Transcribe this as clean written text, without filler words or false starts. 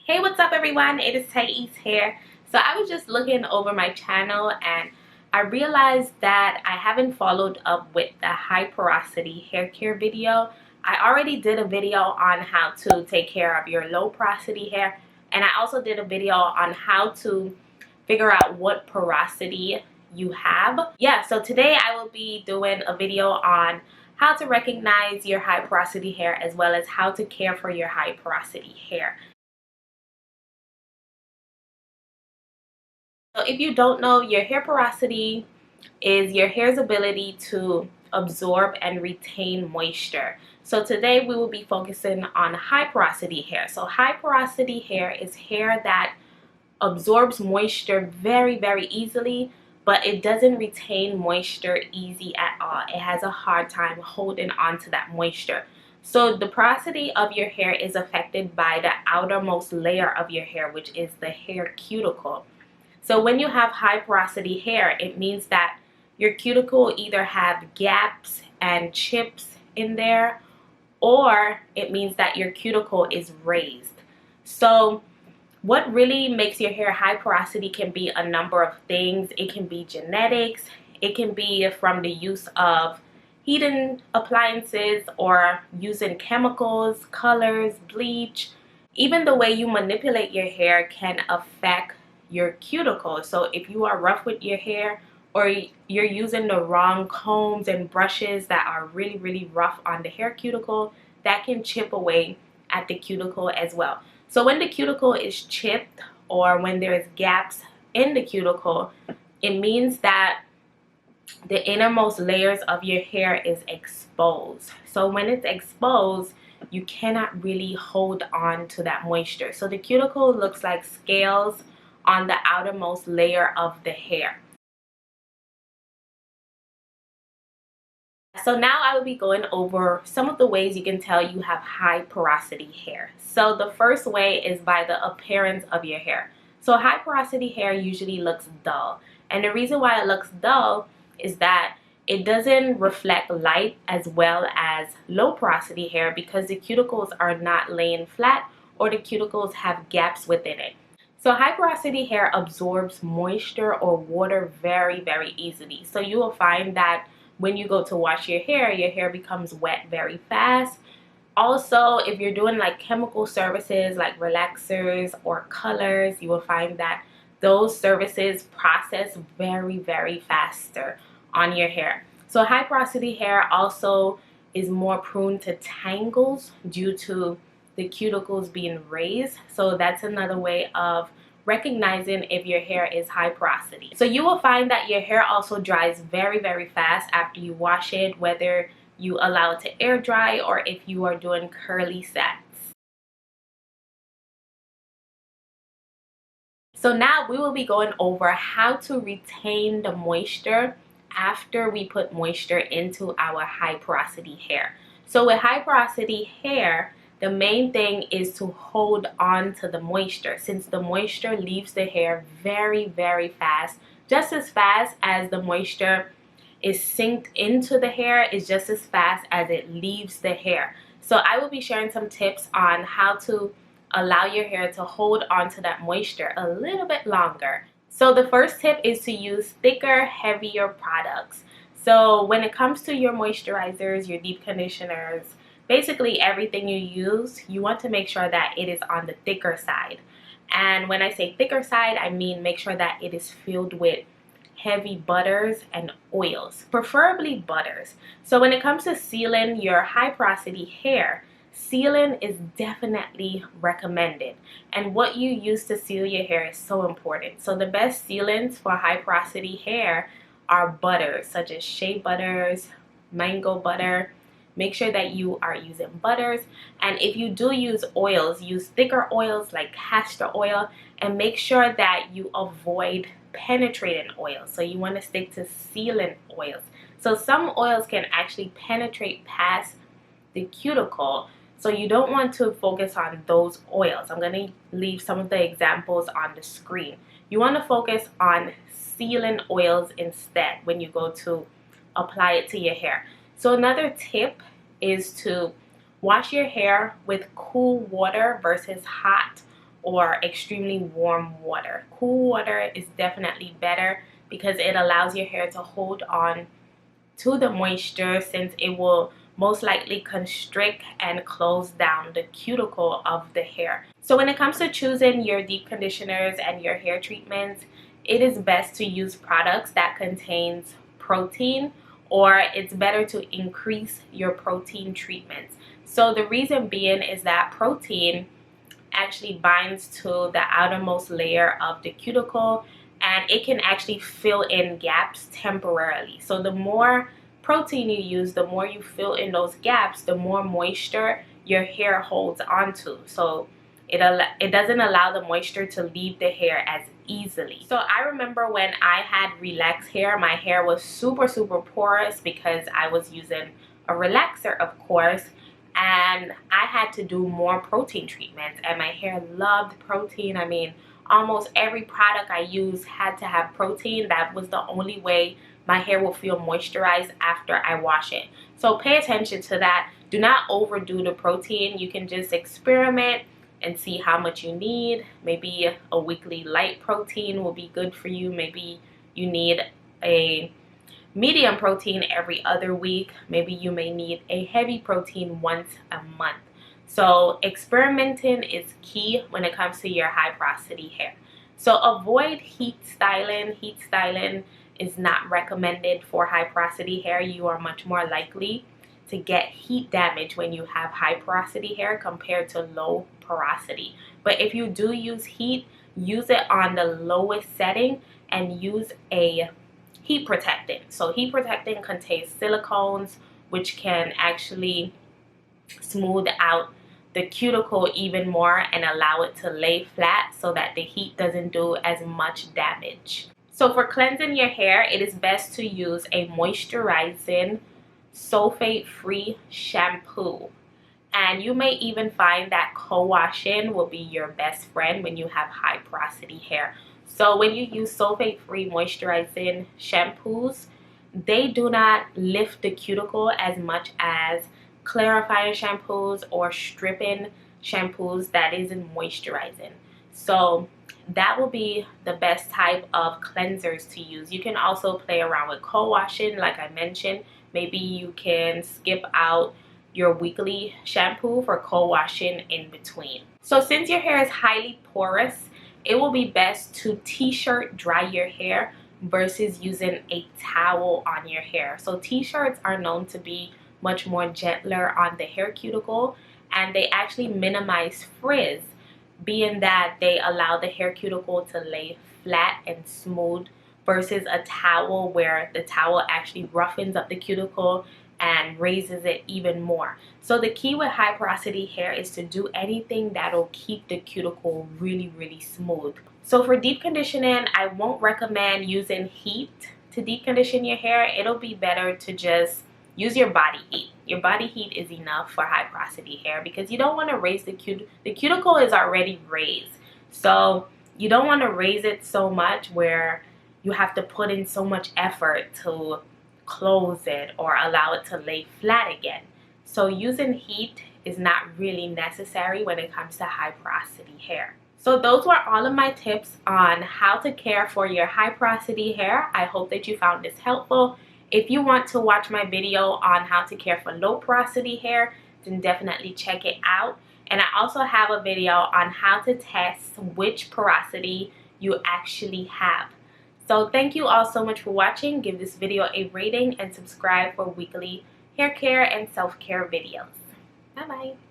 Hey, what's up everyone? It is Thais here. So I was just looking over my channel and I realized that I haven't followed up with the high porosity hair care video. I already did a video on how to take care of your low porosity hair, and I also did a video on how to figure out what porosity you have. Yeah, so today I will be doing a video on how to recognize your high porosity hair as well as how to care for your high porosity hair. So if you don't know, your hair porosity is your hair's ability to absorb and retain moisture. So today we will be focusing on high porosity hair. So high porosity hair is hair that absorbs moisture very easily, but it doesn't retain moisture easy at all. It has a hard time holding on to that moisture. So the porosity of your hair is affected by the outermost layer of your hair, which is the hair cuticle. So when you have high porosity hair, it means that your cuticle either have gaps and chips in there, or it means that your cuticle is raised. So what really makes your hair high porosity can be a number of things. It can be genetics, it can be from the use of heating appliances or using chemicals, colors, bleach. Even the way you manipulate your hair can affect your cuticle. So if you are rough with your hair, or you're using the wrong combs and brushes that are really rough on the hair cuticle, that can chip away at the cuticle as well. So when the cuticle is chipped or when there's gaps in the cuticle, it means that the innermost layers of your hair is exposed. So when it's exposed, you cannot really hold on to that moisture. So the cuticle looks like scales on the outermost layer of the hair. So now I will be going over some of the ways you can tell you have high porosity hair. So the first way is by the appearance of your hair. So high porosity hair usually looks dull. And the reason why it looks dull is that it doesn't reflect light as well as low porosity hair because the cuticles are not laying flat or the cuticles have gaps within it. So high porosity hair absorbs moisture or water very easily. So you will find that when you go to wash your hair becomes wet very fast. Also, if you're doing like chemical services like relaxers or colors, you will find that those services process very faster on your hair. So high porosity hair also is more prone to tangles due to the cuticles being raised. So that's another way of recognizing if your hair is high porosity. So you will find that your hair also dries very fast after you wash it, whether you allow it to air dry or if you are doing curly sets. So now we will be going over how to retain the moisture after we put moisture into our high porosity hair. So with high porosity hair, the main thing is to hold on to the moisture, since the moisture leaves the hair very fast, just as fast as the moisture is synced into the hair is just as fast as it leaves the hair. So I will be sharing some tips on how to allow your hair to hold on to that moisture a little bit longer. So the first tip is to use thicker, heavier products. So when it comes to your moisturizers, your deep conditioners, basically everything you use, you want to make sure that it is on the thicker side. And when I say thicker side, I mean make sure that it is filled with heavy butters and oils, preferably butters. So when it comes to sealing your high porosity hair, sealing is definitely recommended, and what you use to seal your hair is so important. So the best sealants for high porosity hair are butters such as shea butters, mango butter. Make sure that you are using butters, and if you do use oils, use thicker oils like castor oil, and make sure that you avoid penetrating oils. So you want to stick to sealant oils. So some oils can actually penetrate past the cuticle, so you don't want to focus on those oils. I'm going to leave some of the examples on the screen. You want to focus on sealant oils instead when you go to apply it to your hair. So another tip is to wash your hair with cool water versus hot or extremely warm water. Cool water is definitely better because it allows your hair to hold on to the moisture, since it will most likely constrict and close down the cuticle of the hair. So when it comes to choosing your deep conditioners and your hair treatments, it is best to use products that contains protein, or it's better to increase your protein treatments. So the reason being is that protein actually binds to the outermost layer of the cuticle, and it can actually fill in gaps temporarily. So the more protein you use, the more you fill in those gaps, the more moisture your hair holds onto. So it doesn't allow the moisture to leave the hair as easily. So I remember when I had relaxed hair, my hair was super porous because I was using a relaxer, of course, and I had to do more protein treatments, and my hair loved protein. I mean, almost every product I used had to have protein. That was the only way my hair will feel moisturized after I wash it. So pay attention to that. Do not overdo the protein. You can just experiment and see how much you need. Maybe a weekly light protein will be good for you. Maybe you need a medium protein every other week. Maybe you may need a heavy protein once a month. So experimenting is key when it comes to your high porosity hair. So avoid heat styling. Heat styling is not recommended for high porosity hair. You are much more likely to get heat damage when you have high porosity hair compared to low porosity. But if you do use heat, use it on the lowest setting and use a heat protectant. So heat protectant contains silicones, which can actually smooth out the cuticle even more and allow it to lay flat so that the heat doesn't do as much damage. So for cleansing your hair, it is best to use a moisturizing, sulfate-free shampoo. And you may even find that co-washing will be your best friend when you have high porosity hair. So when you use sulfate-free moisturizing shampoos, they do not lift the cuticle as much as clarifying shampoos or stripping shampoos that isn't moisturizing. So that will be the best type of cleansers to use. You can also play around with co-washing, like I mentioned. Maybe you can skip out your weekly shampoo for co-washing in between. So since your hair is highly porous, it will be best to t-shirt dry your hair versus using a towel on your hair. So t-shirts are known to be much more gentler on the hair cuticle, and they actually minimize frizz, being that they allow the hair cuticle to lay flat and smooth, versus a towel where the towel actually roughens up the cuticle and raises it even more. So the key with high porosity hair is to do anything that'll keep the cuticle really smooth. So for deep conditioning, I won't recommend using heat to deep condition your hair. It'll be better to just use your body heat. Your body heat is enough for high porosity hair because you don't want to raise the cuticle is already raised. So you don't want to raise it so much where you have to put in so much effort to close it or allow it to lay flat again. So using heat is not really necessary when it comes to high porosity hair. So those were all of my tips on how to care for your high porosity hair. I hope that you found this helpful. If you want to watch my video on how to care for low porosity hair, then definitely check it out. And I also have a video on how to test which porosity you actually have. So thank you all so much for watching. Give this video a rating and subscribe for weekly hair care and self-care videos. Bye bye.